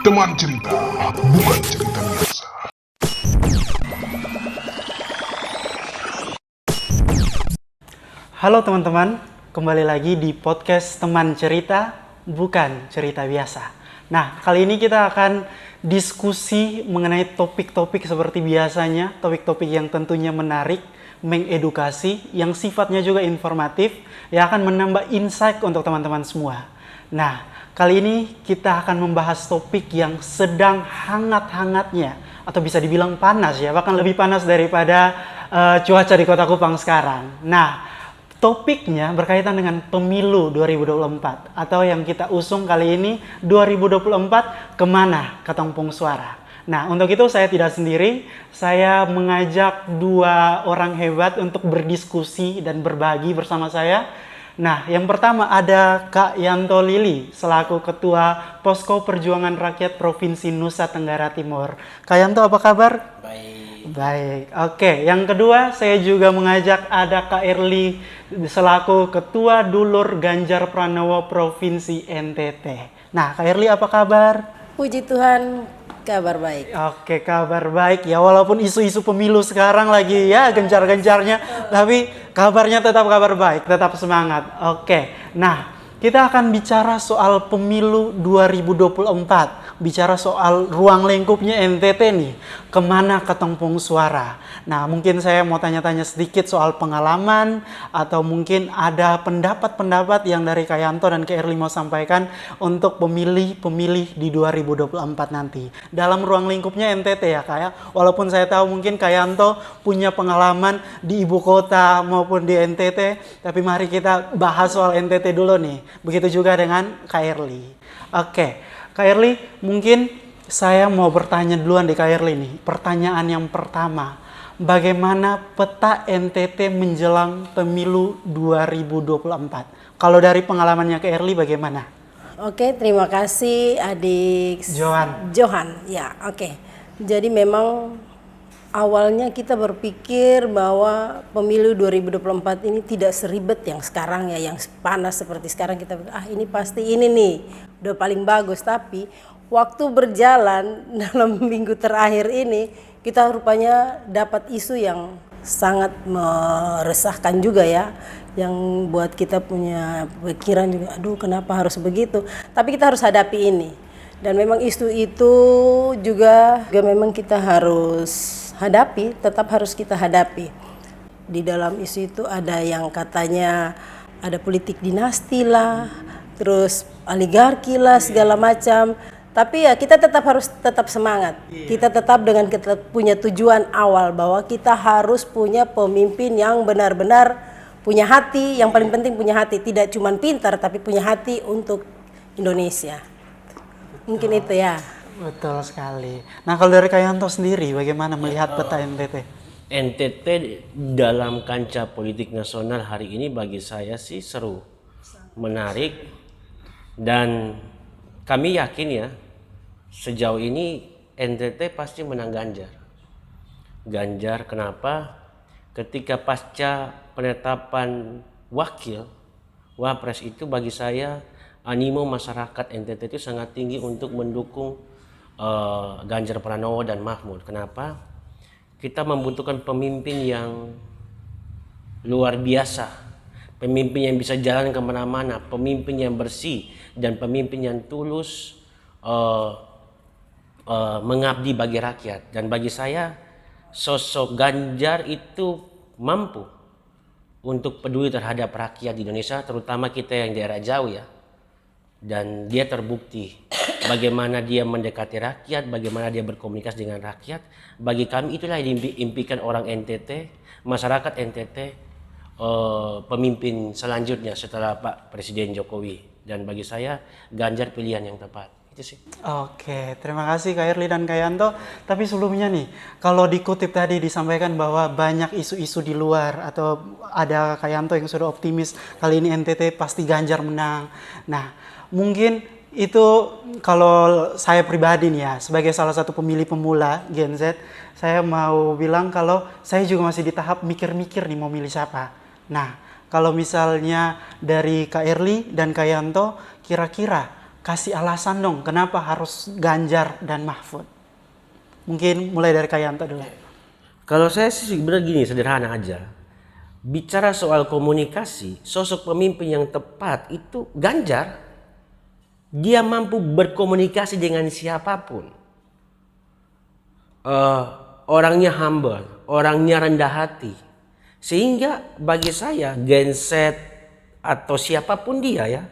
Teman cerita, bukan cerita biasa. Halo teman-teman, kembali lagi di podcast Teman Cerita, bukan cerita biasa. Nah, kali ini kita akan diskusi mengenai topik-topik seperti biasanya, topik-topik yang tentunya menarik, mengedukasi, yang sifatnya juga informatif, yang akan menambah insight untuk teman-teman semua. Nah, kali ini kita akan membahas topik yang sedang hangat-hangatnya, atau bisa dibilang panas ya, bahkan lebih panas daripada cuaca di Kota Kupang sekarang. Nah, topiknya berkaitan dengan pemilu 2024 atau yang kita usung kali ini 2024 kemana ketumpung suara. Nah, untuk itu saya tidak sendiri, saya mengajak dua orang hebat untuk berdiskusi dan berbagi bersama saya. Nah, yang pertama ada Kak Yanto Lili selaku Ketua Posko Perjuangan Rakyat Provinsi Nusa Tenggara Timur. Kak Yanto, apa kabar? Baik, oke. Yang kedua, saya juga mengajak ada Kak Erli selaku Ketua Dulur Ganjar Pranowo Provinsi NTT. Nah, Kak Erli apa kabar? Puji Tuhan, kabar baik. Oke, kabar baik ya. Walaupun isu-isu pemilu sekarang lagi ya gencar-gencarnya, tapi kabarnya tetap kabar baik, tetap semangat. Oke, nah kita akan bicara soal pemilu 2024. Bicara soal ruang lingkupnya NTT nih, kemana ketumpung suara. Nah, mungkin saya mau tanya-tanya sedikit soal pengalaman, atau mungkin ada pendapat-pendapat yang dari Kak Yanto dan Kak Erli mau sampaikan untuk pemilih-pemilih di 2024 nanti. Dalam ruang lingkupnya NTT ya Kak ya, walaupun saya tahu mungkin Kak Yanto punya pengalaman di ibu kota maupun di NTT, tapi mari kita bahas soal NTT dulu nih. Begitu juga dengan Kak Erli. Oke. Kak Erli, mungkin saya mau bertanya duluan di Kak Erli nih. Pertanyaan yang pertama, bagaimana peta NTT menjelang pemilu 2024? Kalau dari pengalamannya Kak Erli bagaimana? Oke, terima kasih adik Johan. Ya, oke. Jadi memang awalnya kita berpikir bahwa pemilu 2024 ini tidak seribet yang sekarang ya, yang panas seperti sekarang kita ini pasti ini nih udah paling bagus, tapi waktu berjalan dalam minggu terakhir ini kita rupanya dapat isu yang sangat meresahkan juga ya, yang buat kita punya pikiran juga, aduh kenapa harus begitu, tapi kita harus hadapi ini. Dan memang isu itu juga memang kita harus hadapi, tetap harus kita hadapi. Di dalam isu itu ada yang katanya ada politik dinasti lah, terus oligarki lah, segala macam. Tapi ya kita harus tetap semangat. Kita tetap dengan kita punya tujuan awal bahwa kita harus punya pemimpin yang benar-benar punya hati, yang paling penting punya hati, tidak cuma pintar tapi punya hati untuk Indonesia. Mungkin itu ya. Betul sekali. Nah, kalau dari Kak Yanto sendiri bagaimana melihat peta NTT? NTT dalam kancah politik nasional hari ini bagi saya sih seru, menarik, dan kami yakin ya sejauh ini NTT pasti menang Ganjar. Ganjar kenapa? Ketika pasca penetapan Wapres itu bagi saya animo masyarakat NTT itu sangat tinggi untuk mendukung Ganjar Pranowo dan Mahfud. Kenapa? Kita membutuhkan pemimpin yang luar biasa, pemimpin yang bisa jalan kemana-mana, pemimpin yang bersih, dan pemimpin yang tulus mengabdi bagi rakyat. Dan bagi saya sosok Ganjar itu mampu untuk peduli terhadap rakyat di Indonesia, terutama kita yang daerah jauh ya. Dan dia terbukti bagaimana dia mendekati rakyat, bagaimana dia berkomunikasi dengan rakyat. Bagi kami itulah yang diimpikan orang NTT, masyarakat NTT, pemimpin selanjutnya setelah Pak Presiden Jokowi. Dan bagi saya Ganjar pilihan yang tepat. Itu sih. Oke, terima kasih Kak Erli dan Kak Yanto. Tapi sebelumnya nih, kalau dikutip tadi disampaikan bahwa banyak isu-isu di luar, atau ada Kak Yanto yang sudah optimis kali ini NTT pasti Ganjar menang. Nah, mungkin itu kalau saya pribadi nih ya, sebagai salah satu pemilih pemula Gen Z, saya mau bilang kalau saya juga masih di tahap mikir-mikir nih mau milih siapa. Nah, kalau misalnya dari Kak Erli dan Kak Yanto, kira-kira kasih alasan dong kenapa harus Ganjar dan Mahfud. Mungkin mulai dari Kak Yanto dulu. Kalau saya sih sebenarnya gini, sederhana aja. Bicara soal komunikasi, sosok pemimpin yang tepat itu Ganjar. Dia mampu berkomunikasi dengan siapapun. Orangnya humble, orangnya rendah hati. Sehingga bagi saya Gen Z atau siapapun dia ya,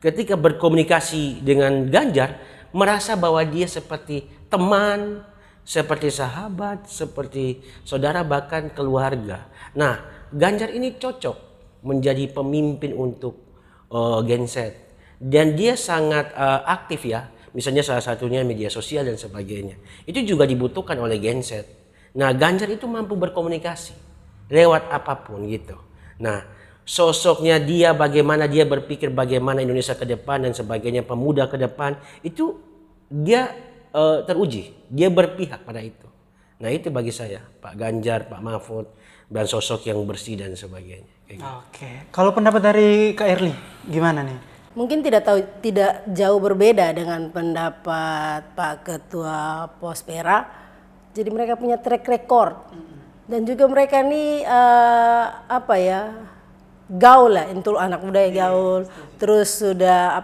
ketika berkomunikasi dengan Ganjar, merasa bahwa dia seperti teman, seperti sahabat, seperti saudara, bahkan keluarga. Nah, Ganjar ini cocok menjadi pemimpin untuk Gen Z. Dan dia sangat aktif ya. Misalnya salah satunya media sosial dan sebagainya. Itu juga dibutuhkan oleh Gen Z. Nah, Ganjar itu mampu berkomunikasi lewat apapun gitu. Nah, sosoknya dia, bagaimana dia berpikir bagaimana Indonesia ke depan dan sebagainya, pemuda ke depan, itu dia teruji, dia berpihak pada itu. Nah itu bagi saya, Pak Ganjar, Pak Mahfud, dan sosok yang bersih dan sebagainya. Gitu. Oke, kalau pendapat dari Kak Erli, gimana nih? Mungkin tidak jauh berbeda dengan pendapat Pak Ketua Pospera. Jadi mereka punya track record dan juga mereka ini gaul lah, untuk anak muda yang gaul. Terus sudah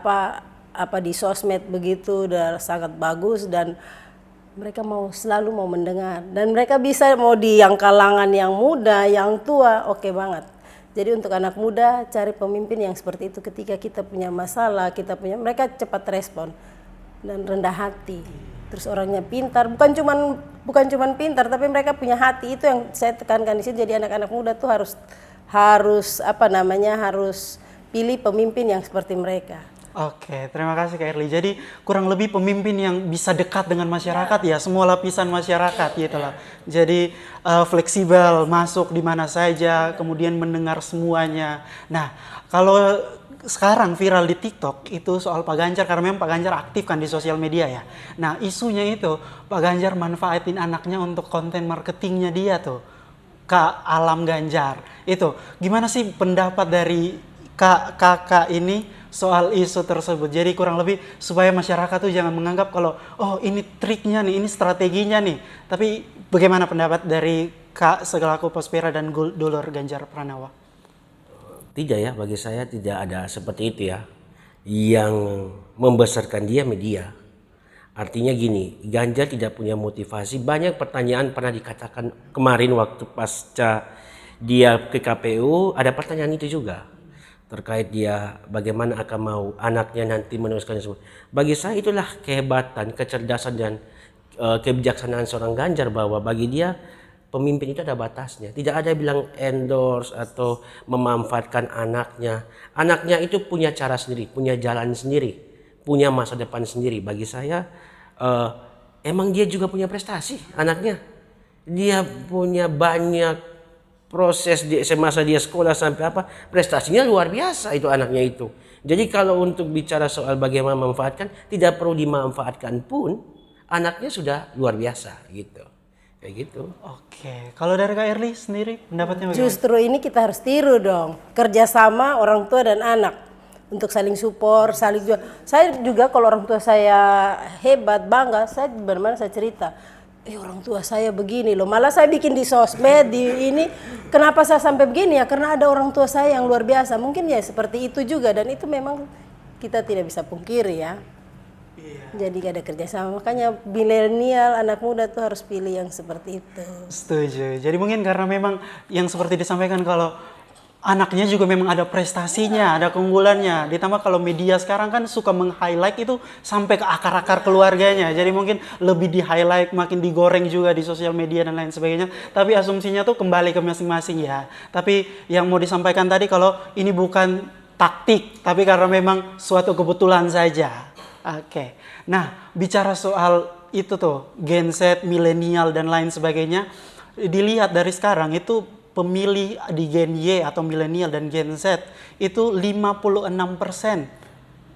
di sosmed begitu udah sangat bagus dan mereka selalu mau mendengar dan mereka bisa mau di yang kalangan yang muda, yang tua, oke banget. Jadi untuk anak muda cari pemimpin yang seperti itu, ketika kita punya masalah, mereka cepat respon dan rendah hati. Terus orangnya pintar, bukan cuman pintar tapi mereka punya hati. Itu yang saya tekankan di sini. Jadi anak-anak muda tuh harus pilih pemimpin yang seperti mereka. Oke, terima kasih Kak Erli. Jadi kurang lebih pemimpin yang bisa dekat dengan masyarakat ya, semua lapisan masyarakat gitu lah. Jadi fleksibel, masuk di mana saja, kemudian mendengar semuanya. Nah, kalau sekarang viral di TikTok itu soal Pak Ganjar, karena memang Pak Ganjar aktif kan di sosial media ya. Nah, isunya itu Pak Ganjar manfaatin anaknya untuk konten marketingnya dia tuh, Kak Alam Ganjar. Itu gimana sih pendapat dari kakak ini soal isu tersebut? Jadi kurang lebih supaya masyarakat tuh jangan menganggap kalau ini triknya nih, ini strateginya nih. Tapi bagaimana pendapat dari Kak selaku Pospera dan Dulur Ganjar Pranowo? Tidak ya, bagi saya tidak ada seperti itu ya. Yang membesarkan dia media. Artinya gini, Ganjar tidak punya motivasi. Banyak pertanyaan pernah dikatakan kemarin waktu pasca dia ke KPU, ada pertanyaan itu juga. Terkait dia bagaimana akan mau anaknya nanti meneruskan semua. Bagi saya itulah kehebatan, kecerdasan dan kebijaksanaan seorang Ganjar, bahwa bagi dia pemimpin itu ada batasnya. Tidak ada bilang endorse atau memanfaatkan anaknya. Anaknya itu punya cara sendiri, punya jalan sendiri, punya masa depan sendiri. Bagi saya emang dia juga punya prestasi anaknya. Dia punya banyak proses di semasa dia sekolah sampai prestasinya luar biasa itu anaknya itu. Jadi kalau untuk bicara soal bagaimana memanfaatkan, tidak perlu dimanfaatkan pun anaknya sudah luar biasa gitu. Kayak gitu. Oke, kalau dari Kak Erli sendiri pendapatnya bagaimana? Justru ini kita harus tiru dong, kerjasama orang tua dan anak untuk saling support, saling jual. Saya juga kalau orang tua saya hebat, bangga, saya benar-benar saya cerita. Orang tua saya begini loh, malah saya bikin di sosmed, di ini. Kenapa saya sampai begini ya? Karena ada orang tua saya yang luar biasa. Mungkin ya seperti itu juga, dan itu memang kita tidak bisa pungkiri ya. Jadi gak ada kerjasama, makanya milenial, anak muda tuh harus pilih yang seperti itu. Setuju. Jadi mungkin karena memang yang seperti disampaikan kalau anaknya juga memang ada prestasinya, ada keunggulannya. Ditambah kalau media sekarang kan suka meng-highlight itu sampai ke akar-akar keluarganya. Jadi mungkin lebih di-highlight, makin digoreng juga di sosial media dan lain sebagainya. Tapi asumsinya tuh kembali ke masing-masing ya. Tapi yang mau disampaikan tadi kalau ini bukan taktik, tapi karena memang suatu kebetulan saja. Oke. Nah, bicara soal itu tuh, Gen Z, milenial dan lain sebagainya, dilihat dari sekarang itu pemilih di Gen Y atau milenial dan Gen Z itu 56%.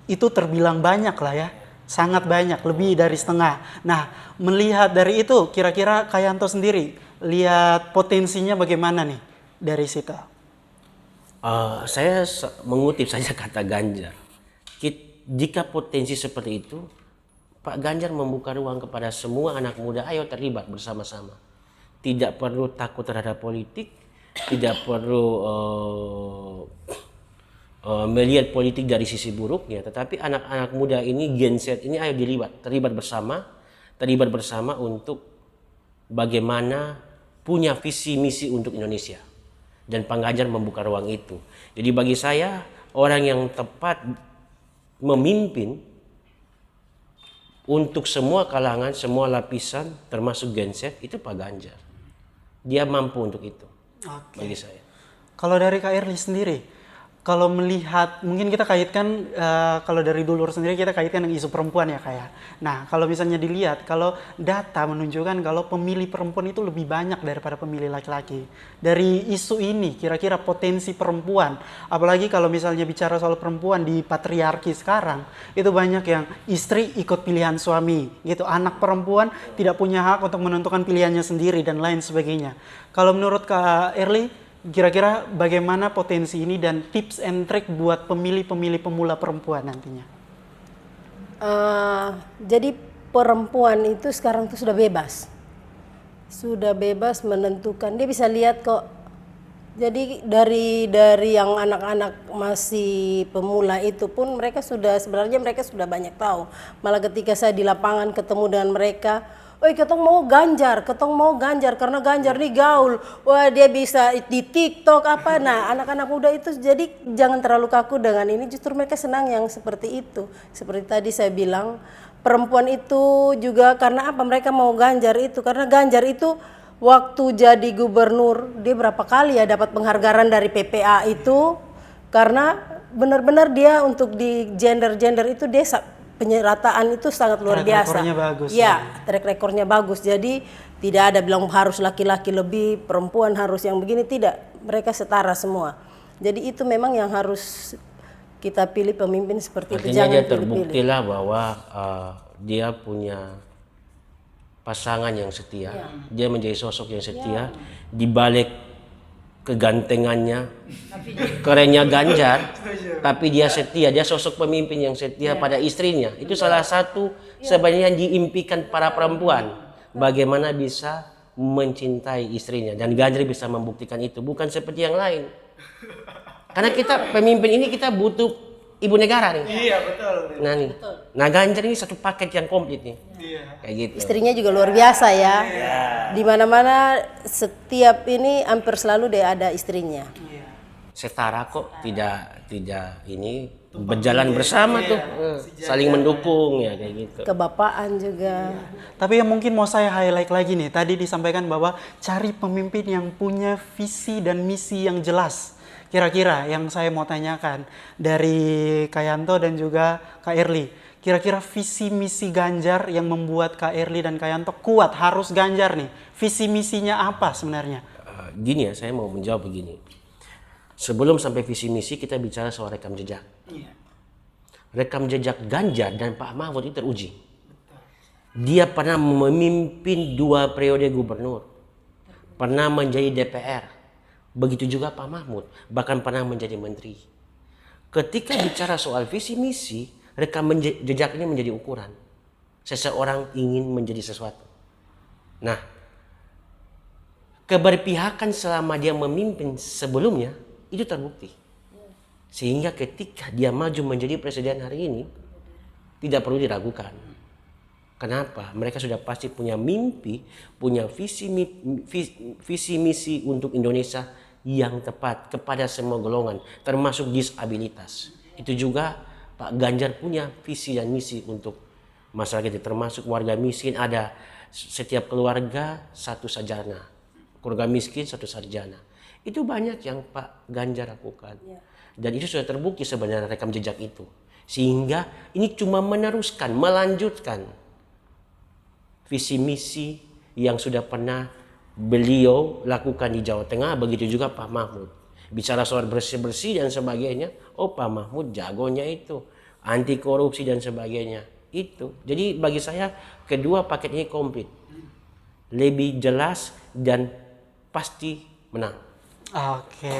Itu terbilang banyak lah ya. Sangat banyak, lebih dari setengah. Nah, melihat dari itu, kira-kira Kak Yanto sendiri, lihat potensinya bagaimana nih dari situ? Saya mengutip saja kata Ganjar. jika potensi seperti itu, Pak Ganjar membuka ruang kepada semua anak muda, ayo terlibat bersama-sama. Tidak perlu takut terhadap politik, tidak perlu melihat politik dari sisi buruknya, tetapi anak-anak muda ini, Gen Z ini, ayo terlibat bersama untuk bagaimana punya visi misi untuk Indonesia. Dan Pak Ganjar membuka ruang itu. Jadi bagi saya, orang yang tepat memimpin untuk semua kalangan, semua lapisan, termasuk Gen Z, itu Pak Ganjar. Dia mampu untuk itu. Bagi saya. Kalau dari Kak Erli sendiri, kalau melihat, mungkin kita kaitkan, kalau dari Dulur sendiri kita kaitkan dengan isu perempuan ya Kak ya. Nah kalau misalnya dilihat, kalau data menunjukkan kalau pemilih perempuan itu lebih banyak daripada pemilih laki-laki. Dari isu ini kira-kira potensi perempuan, apalagi kalau misalnya bicara soal perempuan di patriarki sekarang, itu banyak yang istri ikut pilihan suami gitu. Anak perempuan tidak punya hak untuk menentukan pilihannya sendiri dan lain sebagainya. Kalau menurut Kak Erli, kira-kira bagaimana potensi ini dan tips and trick buat pemilih-pemilih pemula perempuan nantinya? Jadi perempuan itu sekarang tuh sudah bebas menentukan. Dia bisa lihat kok. Jadi dari yang anak-anak masih pemula itu pun sebenarnya mereka sudah banyak tahu. Malah ketika saya di lapangan ketemu dengan mereka, ketong mau Ganjar karena Ganjar nih gaul. Wah, dia bisa di TikTok apa. Nah, anak-anak muda itu jadi jangan terlalu kaku dengan ini, justru mereka senang yang seperti itu. Seperti tadi saya bilang, perempuan itu juga karena apa? Mereka mau Ganjar itu karena Ganjar itu waktu jadi gubernur, dia berapa kali ya dapat penghargaan dari PPA itu karena benar-benar dia untuk di gender itu dia penyerataan itu sangat luar biasa. Track recordnya bagus. Ya, track recordnya bagus. Jadi tidak ada bilang harus laki-laki lebih, perempuan harus yang begini, tidak. Mereka setara semua. Jadi itu memang yang harus kita pilih pemimpin seperti itu. Artinya dia terbuktilah bahwa dia punya pasangan yang setia. Ya. Dia menjadi sosok yang setia. Di balik kegantengannya, kerennya Ganjar, tapi dia setia, dia sosok pemimpin yang setia pada istrinya. Itu salah satu sebenarnya yang diimpikan para perempuan, bagaimana bisa mencintai istrinya, dan Ganjar bisa membuktikan itu, bukan seperti yang lain. Karena kita pemimpin ini kita butuh ibu negara nih. Iya, betul. Nah Ganjar ini satu paket yang komplit nih. Iya. Kayak gitu. Istrinya juga luar biasa ya. Di mana-mana setiap ini hampir selalu dia ada istrinya. Setara kok, tidak ini berjalan bersama tuh, saling mendukung ya kayak gitu. Kebapaan juga. Tapi yang mungkin mau saya highlight lagi nih, tadi disampaikan bahwa cari pemimpin yang punya visi dan misi yang jelas. Kira-kira yang saya mau tanyakan dari Kak Yanto dan juga Kak Erli, kira-kira visi misi Ganjar yang membuat Kak Erli dan Kak Yanto kuat harus Ganjar nih, visi misinya apa sebenarnya? Gini ya, saya mau menjawab begini. Sebelum sampai visi misi kita bicara soal rekam jejak. Rekam jejak Ganjar dan Pak Mahfud itu teruji. Dia pernah memimpin 2 periode gubernur, pernah menjadi DPR. Begitu juga Pak Mahfud, bahkan pernah menjadi menteri. Ketika bicara soal visi misi, rekam jejak ini menjadi ukuran. Seseorang ingin menjadi sesuatu. Nah, keberpihakan selama dia memimpin sebelumnya itu terbukti. Sehingga ketika dia maju menjadi presiden hari ini, tidak perlu diragukan. Kenapa? Mereka sudah pasti punya mimpi, punya visi misi untuk Indonesia yang tepat kepada semua golongan, termasuk disabilitas. Itu juga Pak Ganjar punya visi dan misi untuk masyarakat, termasuk warga miskin. Ada setiap keluarga satu sarjana, keluarga miskin satu sarjana. Itu banyak yang Pak Ganjar lakukan. Dan itu sudah terbukti sebenarnya rekam jejak itu. Sehingga ini cuma meneruskan, melanjutkan visi misi yang sudah pernah beliau lakukan di Jawa Tengah. Begitu juga Pak Mahfud. Bicara soal bersih-bersih dan sebagainya, Pak Mahfud jagonya itu. Anti korupsi dan sebagainya. Itu. Jadi bagi saya kedua paket ini komplit. Lebih jelas dan pasti menang. Oke,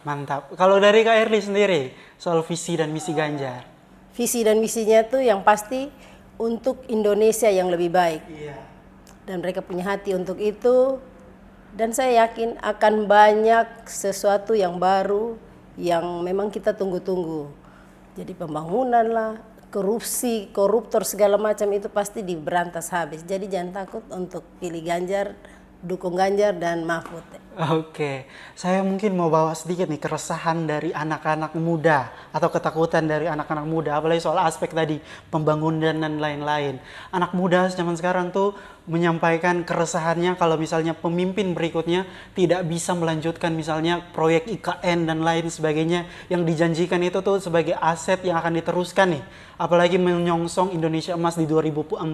mantap. Kalau dari Kak Erli sendiri soal visi dan misi Ganjar? visi dan misinya tuh yang pasti untuk Indonesia yang lebih baik. Dan mereka punya hati untuk itu. Dan saya yakin akan banyak sesuatu yang baru yang memang kita tunggu-tunggu. Jadi pembangunan lah, korupsi, koruptor segala macam itu pasti diberantas habis. Jadi jangan takut untuk pilih Ganjar, dukung Ganjar dan Mahfud. Oke, saya mungkin mau bawa sedikit nih keresahan dari anak-anak muda atau ketakutan dari anak-anak muda, apalagi soal aspek tadi pembangunan dan lain-lain. Anak muda zaman sekarang tuh menyampaikan keresahannya kalau misalnya pemimpin berikutnya tidak bisa melanjutkan misalnya proyek IKN dan lain sebagainya yang dijanjikan itu tuh sebagai aset yang akan diteruskan nih. Apalagi menyongsong Indonesia Emas di 2045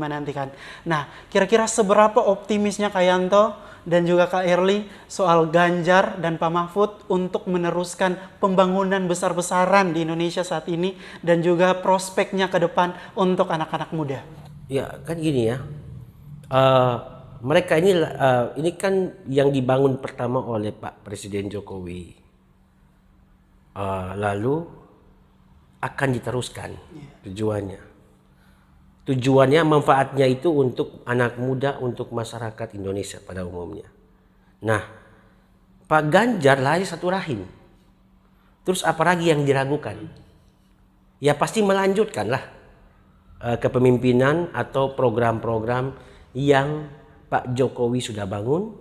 nanti kan. Nah, kira-kira seberapa optimisnya Kak Yanto dan juga Kak Erli soal Ganjar dan Pak Mahfud untuk meneruskan pembangunan besar-besaran di Indonesia saat ini dan juga prospeknya ke depan untuk anak-anak muda? Ya kan gini ya, mereka ini kan yang dibangun pertama oleh Pak Presiden Jokowi, lalu akan diteruskan tujuannya manfaatnya itu untuk anak muda, untuk masyarakat Indonesia pada umumnya. Nah, Pak Ganjar lahir satu rahim, terus apalagi yang diragukan? Ya pasti melanjutkanlah kepemimpinan atau program-program yang Pak Jokowi sudah bangun,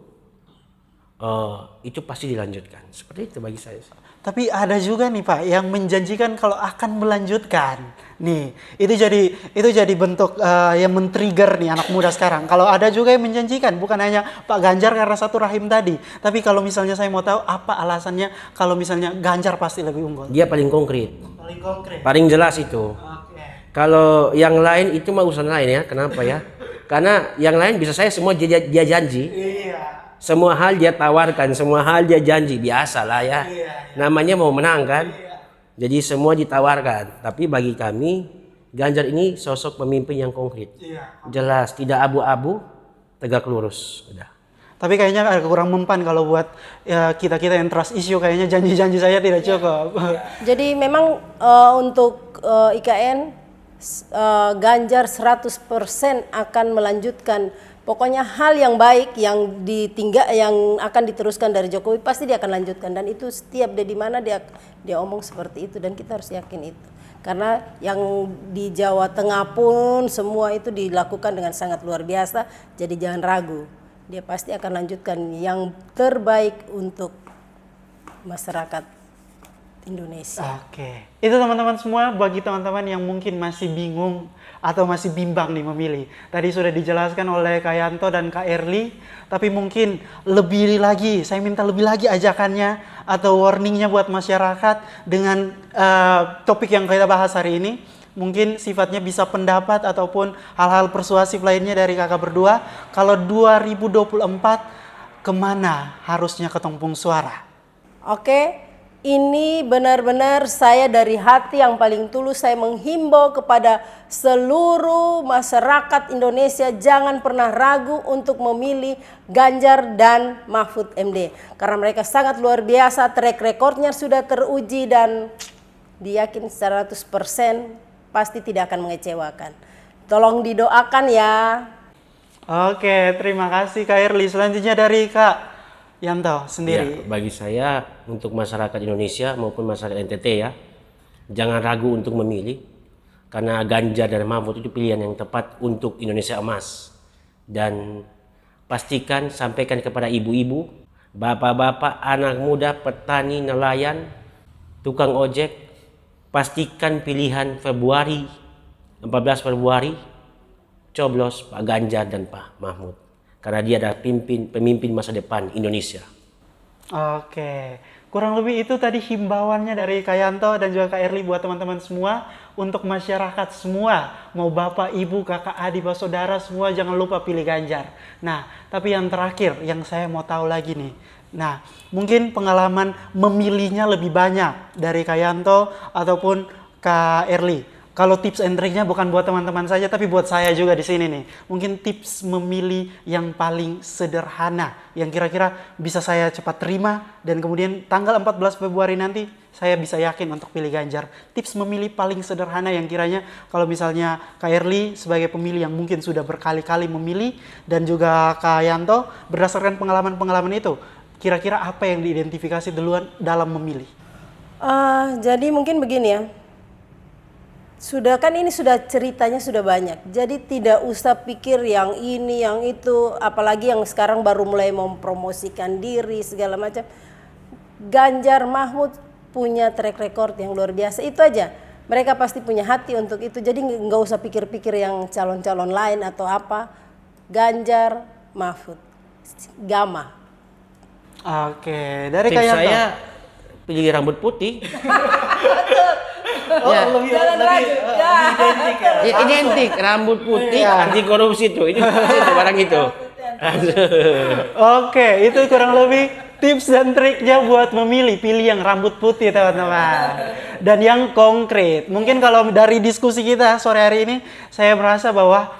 itu pasti dilanjutkan. Seperti itu bagi saya. Tapi ada juga nih Pak yang menjanjikan kalau akan melanjutkan. Nih, itu jadi bentuk yang men-trigger nih anak muda sekarang. Kalau ada juga yang menjanjikan, bukan hanya Pak Ganjar karena satu rahim tadi. Tapi kalau misalnya saya mau tahu apa alasannya kalau misalnya Ganjar pasti lebih unggul. Dia paling konkret. Paling konkret. Paling jelas itu. Kalau yang lain itu mah urusan lain ya. Kenapa ya? Karena yang lain bisa saya semua dia janji. Semua hal dia tawarkan, semua hal dia janji. Biasalah ya. Namanya mau menang kan. Jadi semua ditawarkan. Tapi bagi kami, Ganjar ini sosok pemimpin yang konkret. Jelas, tidak abu-abu, tegak lurus. Udah. Tapi kayaknya agak kurang mempan kalau buat kita-kita yang trust issue, kayaknya janji-janji saya tidak cukup. Jadi memang untuk IKN, Ganjar 100% akan melanjutkan. Pokoknya hal yang baik yang yang akan diteruskan dari Jokowi pasti dia akan lanjutkan, dan itu setiap dia di mana dia omong seperti itu, dan kita harus yakin itu. Karena yang di Jawa Tengah pun semua itu dilakukan dengan sangat luar biasa, jadi jangan ragu. Dia pasti akan lanjutkan yang terbaik untuk masyarakat Indonesia. Oke. Itu teman-teman semua, bagi teman-teman yang mungkin masih bingung atau masih bimbang nih memilih. Tadi sudah dijelaskan oleh Kak Yanto dan Kak Erli, tapi mungkin lebih lagi, saya minta lebih lagi ajakannya atau warningnya buat masyarakat dengan topik yang kita bahas hari ini. Mungkin sifatnya bisa pendapat ataupun hal-hal persuasif lainnya dari kakak berdua. Kalau 2024 kemana harusnya ketumpung suara? Oke. Ini benar-benar saya dari hati yang paling tulus saya menghimbau kepada seluruh masyarakat Indonesia, jangan pernah ragu untuk memilih Ganjar dan Mahfud MD. Karena mereka sangat luar biasa, track recordnya sudah teruji dan diyakin 100% pasti tidak akan mengecewakan. Tolong didoakan ya. Oke, terima kasih Kak Erli. Selanjutnya dari Kak Yanto sendiri. Ya, bagi saya untuk masyarakat Indonesia maupun masyarakat NTT ya, jangan ragu untuk memilih, karena Ganjar dan Mahfud itu pilihan yang tepat untuk Indonesia Emas. Dan pastikan sampaikan kepada ibu-ibu, bapak-bapak, anak muda, petani, nelayan, tukang ojek, pastikan pilihan 14 Februari coblos Pak Ganjar dan Pak Mahfud. Karena dia adalah pemimpin masa depan Indonesia. Oke, kurang lebih itu tadi himbauannya dari Kak Yanto dan juga Kak Erli buat teman-teman semua, untuk masyarakat semua, mau bapak, ibu, kakak, adik, saudara, semua jangan lupa pilih Ganjar. Nah, tapi yang terakhir yang saya mau tahu lagi nih, nah mungkin pengalaman memilihnya lebih banyak dari Kak Yanto ataupun Kak Erli. Kalau tips and triknya bukan buat teman-teman saja, tapi buat saya juga di sini nih. Mungkin tips memilih yang paling sederhana, yang kira-kira bisa saya cepat terima, dan kemudian tanggal 14 Februari nanti saya bisa yakin untuk pilih Ganjar. Tips memilih paling sederhana yang kiranya kalau misalnya Kak Erli sebagai pemilih yang mungkin sudah berkali-kali memilih dan juga Kak Yanto berdasarkan pengalaman-pengalaman itu, kira-kira apa yang diidentifikasi duluan dalam memilih? Jadi mungkin begini ya. Ini sudah ceritanya sudah banyak. Jadi tidak usah pikir yang ini, yang itu, apalagi yang sekarang baru mulai mempromosikan diri segala macam. Ganjar Mahfud punya track record yang luar biasa. Itu aja. Mereka pasti punya hati untuk itu. Jadi nggak usah pikir-pikir yang calon-calon lain atau apa. Ganjar Mahfud. Gama. Oke, dari Tips Kak Yanto. saya pilih rambut putih. Oh, lebih identik ya. Ya, identik rambut putih anti korupsi tuh. Ini itu barang itu. Oke, itu kurang lebih tips dan triknya buat memilih. Pilih yang rambut putih, teman-teman. Dan yang konkret. Mungkin kalau dari diskusi kita sore hari ini, saya merasa bahwa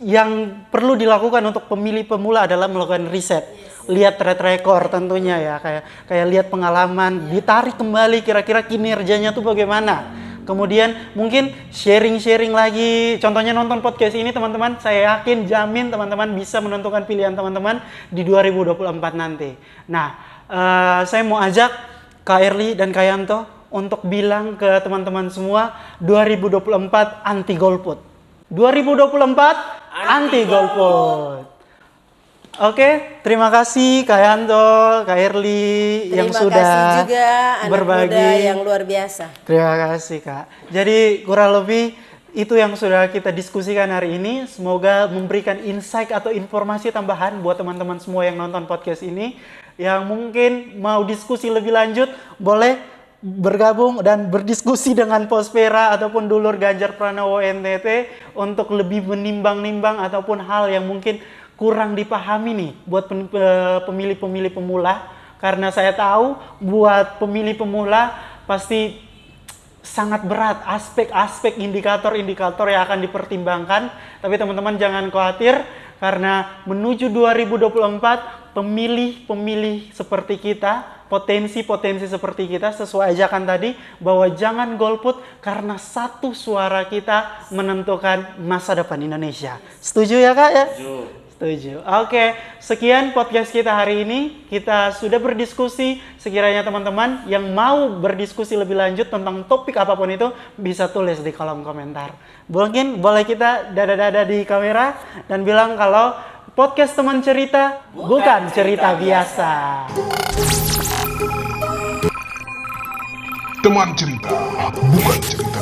yang perlu dilakukan untuk pemilih pemula adalah melakukan riset. Lihat track record tentunya ya, kayak lihat pengalaman, ditarik kembali kira-kira kinerjanya tuh bagaimana. Kemudian mungkin sharing-sharing lagi, contohnya nonton podcast ini teman-teman, saya yakin jamin teman-teman bisa menentukan pilihan teman-teman di 2024 nanti. Nah, saya mau ajak Kak Erli dan Kak Yanto untuk bilang ke teman-teman semua 2024 anti golput. 2024 anti golput. Oke, terima kasih Kak Yanto, Kak Erli yang sudah kasih juga anak berbagi muda yang luar biasa. Terima kasih Kak. Jadi kurang lebih itu yang sudah kita diskusikan hari ini. Semoga memberikan insight atau informasi tambahan buat teman-teman semua yang nonton podcast ini. Yang mungkin mau diskusi lebih lanjut, boleh bergabung dan berdiskusi dengan Pospera ataupun dulur Ganjar Pranowo NTT untuk lebih menimbang-nimbang ataupun hal yang mungkin kurang dipahami nih buat pemilih-pemilih pemula, karena saya tahu buat pemilih pemula pasti sangat berat aspek-aspek indikator-indikator yang akan dipertimbangkan. Tapi teman-teman jangan khawatir, karena menuju 2024 pemilih-pemilih seperti kita, potensi-potensi seperti kita, sesuai ajakan tadi bahwa jangan golput karena satu suara kita menentukan masa depan Indonesia. Setuju ya Kak ya? Setuju. Oke, sekian podcast kita hari ini. Kita sudah berdiskusi. Sekiranya teman-teman yang mau berdiskusi lebih lanjut tentang topik apapun itu, bisa tulis di kolom komentar. Mungkin boleh kita dada-dada di kamera dan bilang kalau podcast teman cerita bukan cerita biasa. Teman cerita bukan cerita